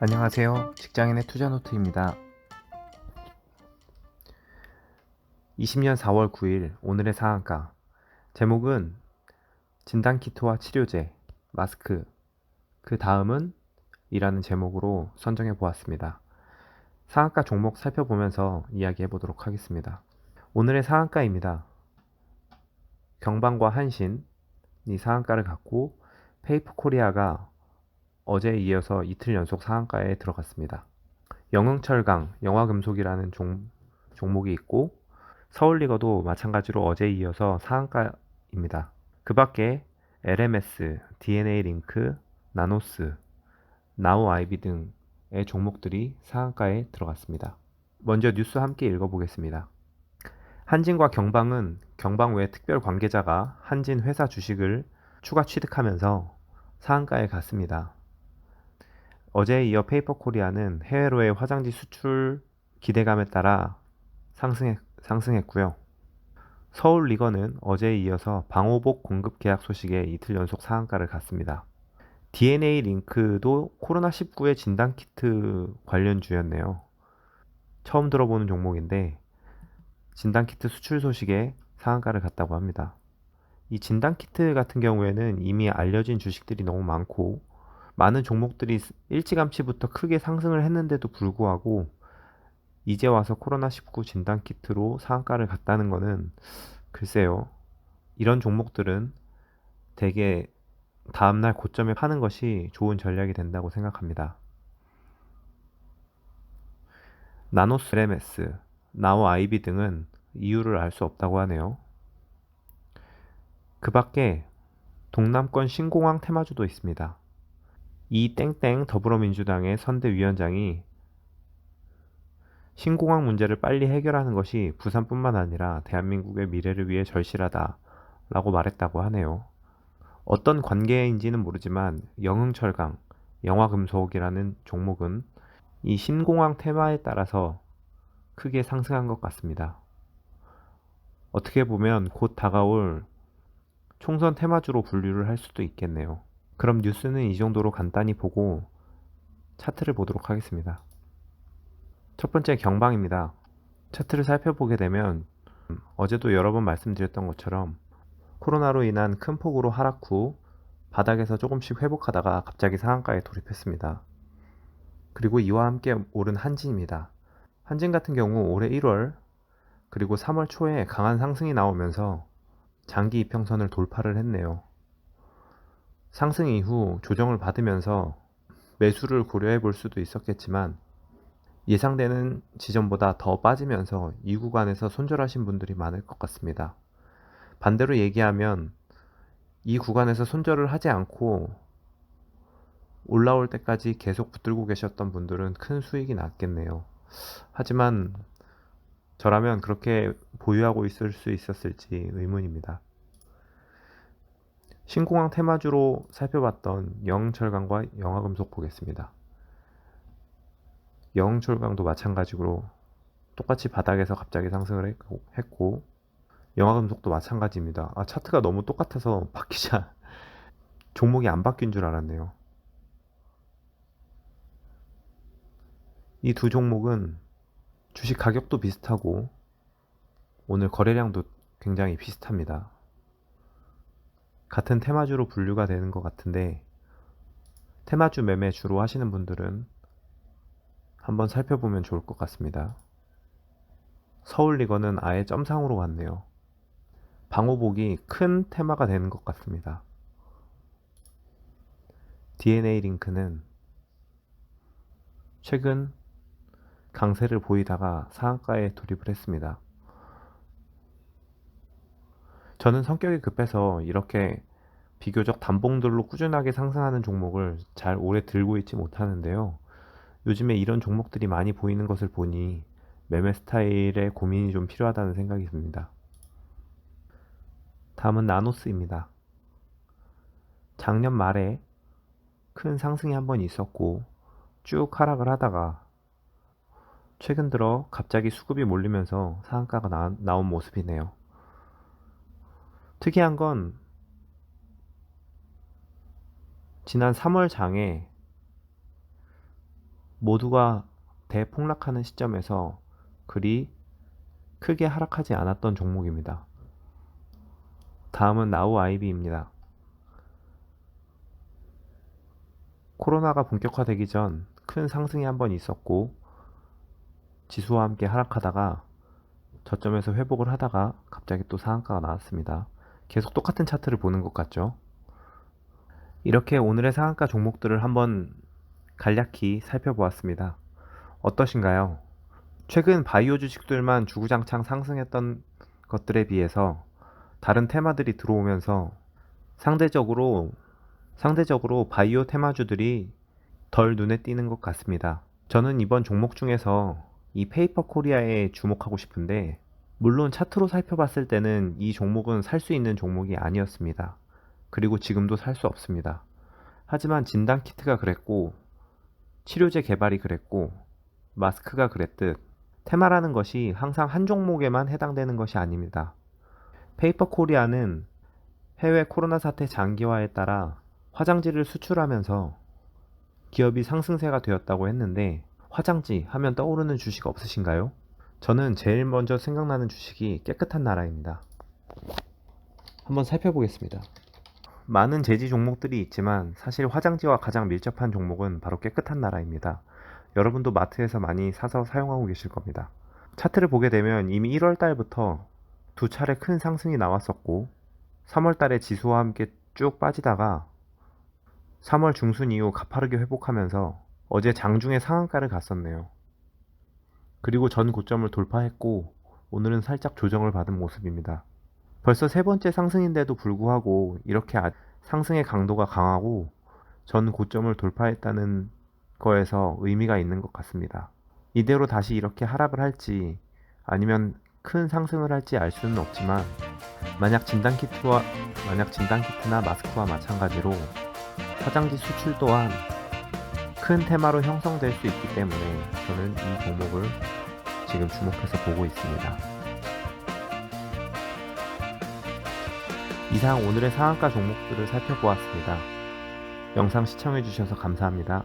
안녕하세요. 직장인의 투자노트입니다. 20년 4월 9일 오늘의 상한가. 제목은 진단키트와 치료제, 마스크, 그 다음은 이라는 제목으로 선정해 보았습니다. 상한가 종목 살펴보면서 이야기해 보도록 하겠습니다. 오늘의 상한가입니다. 경방과 한신이 상한가를 갖고 페이퍼코리아가 어제에 이어서 이틀 연속 상한가에 들어갔습니다. 영흥철강, 영화금속이라는 종목이 있고 서울리거도 마찬가지로 어제에 이어서 상한가입니다. 그 밖에 LMS, DNA링크, 나노스, 나우아이비 등의 종목들이 상한가에 들어갔습니다. 먼저 뉴스 함께 읽어보겠습니다. 한진과 경방은 경방 외 특별 관계자가 한진 회사 주식을 추가 취득하면서 상한가에 갔습니다. 어제에 이어 페이퍼코리아는 해외로의 화장지 수출 기대감에 따라 상승했고요. 서울리거는 어제에 이어서 방호복 공급 계약 소식에 이틀 연속 상한가를 갔습니다. DNA링크도 코로나19의 진단키트 관련주였네요. 처음 들어보는 종목인데 진단키트 수출 소식에 상한가를 갔다고 합니다. 이 진단키트 같은 경우에는 이미 알려진 주식들이 너무 많고 많은 종목들이 일찌감치부터 크게 상승을 했는데도 불구하고 이제 와서 코로나19 진단키트로 상한가를 갔다는 거는 글쎄요. 이런 종목들은 대개 다음날 고점에 파는 것이 좋은 전략이 된다고 생각합니다. 나노스 LMS, 나우 아이비 등은 이유를 알 수 없다고 하네요. 그 밖에 동남권 신공항 테마주도 있습니다. 이 땡땡 더불어민주당의 선대위원장이 신공항 문제를 빨리 해결하는 것이 부산뿐만 아니라 대한민국의 미래를 위해 절실하다 라고 말했다고 하네요. 어떤 관계인지는 모르지만 영흥철강, 영화금속이라는 종목은 이 신공항 테마에 따라서 크게 상승한 것 같습니다. 어떻게 보면 곧 다가올 총선 테마주로 분류를 할 수도 있겠네요. 그럼 뉴스는 이 정도로 간단히 보고 차트를 보도록 하겠습니다. 첫 번째 경방입니다. 차트를 살펴보게 되면 어제도 여러 번 말씀드렸던 것처럼 코로나로 인한 큰 폭으로 하락 후 바닥에서 조금씩 회복하다가 갑자기 상한가에 돌입했습니다. 그리고 이와 함께 오른 한진입니다. 한진 같은 경우 올해 1월 그리고 3월 초에 강한 상승이 나오면서 장기 이평선을 돌파를 했네요. 상승 이후 조정을 받으면서 매수를 고려해 볼 수도 있었겠지만 예상되는 지점보다 더 빠지면서 이 구간에서 손절하신 분들이 많을 것 같습니다. 반대로 얘기하면 이 구간에서 손절을 하지 않고 올라올 때까지 계속 붙들고 계셨던 분들은 큰 수익이 났겠네요. 하지만 저라면 그렇게 보유하고 있을 수 있었을지 의문입니다. 신공항 테마주로 살펴봤던 영철강과 영화금속 보겠습니다. 영철강도 마찬가지로 똑같이 바닥에서 갑자기 상승을 했고 영화금속도 마찬가지입니다. 차트가 너무 똑같아서 바뀌자 종목이 안 바뀐 줄 알았네요. 이 두 종목은 주식 가격도 비슷하고 오늘 거래량도 굉장히 비슷합니다. 같은 테마주로 분류가 되는 것 같은데 테마주 매매 주로 하시는 분들은 한번 살펴보면 좋을 것 같습니다. 서울리거는 아예 점상으로 갔네요. 방호복이 큰 테마가 되는 것 같습니다. DNA링크는 최근 강세를 보이다가 상한가에 돌입을 했습니다. 저는 성격이 급해서 이렇게 비교적 단봉들로 꾸준하게 상승하는 종목을 잘 오래 들고 있지 못하는데요. 요즘에 이런 종목들이 많이 보이는 것을 보니 매매 스타일에 고민이 좀 필요하다는 생각이 듭니다. 다음은 나노스입니다. 작년 말에 큰 상승이 한번 있었고 쭉 하락을 하다가 최근 들어 갑자기 수급이 몰리면서 상한가가 나온 모습이네요. 특이한 건 지난 3월 장에 모두가 대폭락하는 시점에서 그리 크게 하락하지 않았던 종목입니다. 다음은 나우 아이비입니다. 코로나가 본격화되기 전 큰 상승이 한번 있었고 지수와 함께 하락하다가 저점에서 회복을 하다가 갑자기 또 상한가가 나왔습니다. 계속 똑같은 차트를 보는 것 같죠? 이렇게 오늘의 상한가 종목들을 한번 간략히 살펴보았습니다. 어떠신가요? 최근 바이오 주식들만 주구장창 상승했던 것들에 비해서 다른 테마들이 들어오면서 상대적으로 바이오 테마주들이 덜 눈에 띄는 것 같습니다. 저는 이번 종목 중에서 이 페이퍼 코리아에 주목하고 싶은데, 물론 차트로 살펴봤을 때는 이 종목은 살 수 있는 종목이 아니었습니다. 그리고 지금도 살 수 없습니다. 하지만 진단키트가 그랬고, 치료제 개발이 그랬고, 마스크가 그랬듯 테마라는 것이 항상 한 종목에만 해당되는 것이 아닙니다. 페이퍼 코리아는 해외 코로나 사태 장기화에 따라 화장지를 수출하면서 기업이 상승세가 되었다고 했는데, 화장지 하면 떠오르는 주식 없으신가요? 저는 제일 먼저 생각나는 주식이 깨끗한 나라입니다. 한번 살펴보겠습니다. 많은 제지 종목들이 있지만 사실 화장지와 가장 밀접한 종목은 바로 깨끗한 나라입니다. 여러분도 마트에서 많이 사서 사용하고 계실 겁니다. 차트를 보게 되면 이미 1월 달부터 두 차례 큰 상승이 나왔었고, 3월 달에 지수와 함께 쭉 빠지다가 3월 중순 이후 가파르게 회복하면서 어제 장중에 상한가를 갔었네요. 그리고 전 고점을 돌파했고 오늘은 살짝 조정을 받은 모습입니다. 벌써 세 번째 상승인데도 불구하고 이렇게 상승의 강도가 강하고 전 고점을 돌파했다는 거에서 의미가 있는 것 같습니다. 이대로 다시 이렇게 하락을 할지 아니면 큰 상승을 할지 알 수는 없지만, 만약 진단키트나 마스크와 마찬가지로 화장지 수출 또한 큰 테마로 형성될 수 있기 때문에 저는 이 종목을 지금 주목해서 보고 있습니다. 이상 오늘의 상한가 종목들을 살펴보았습니다. 영상 시청해주셔서 감사합니다.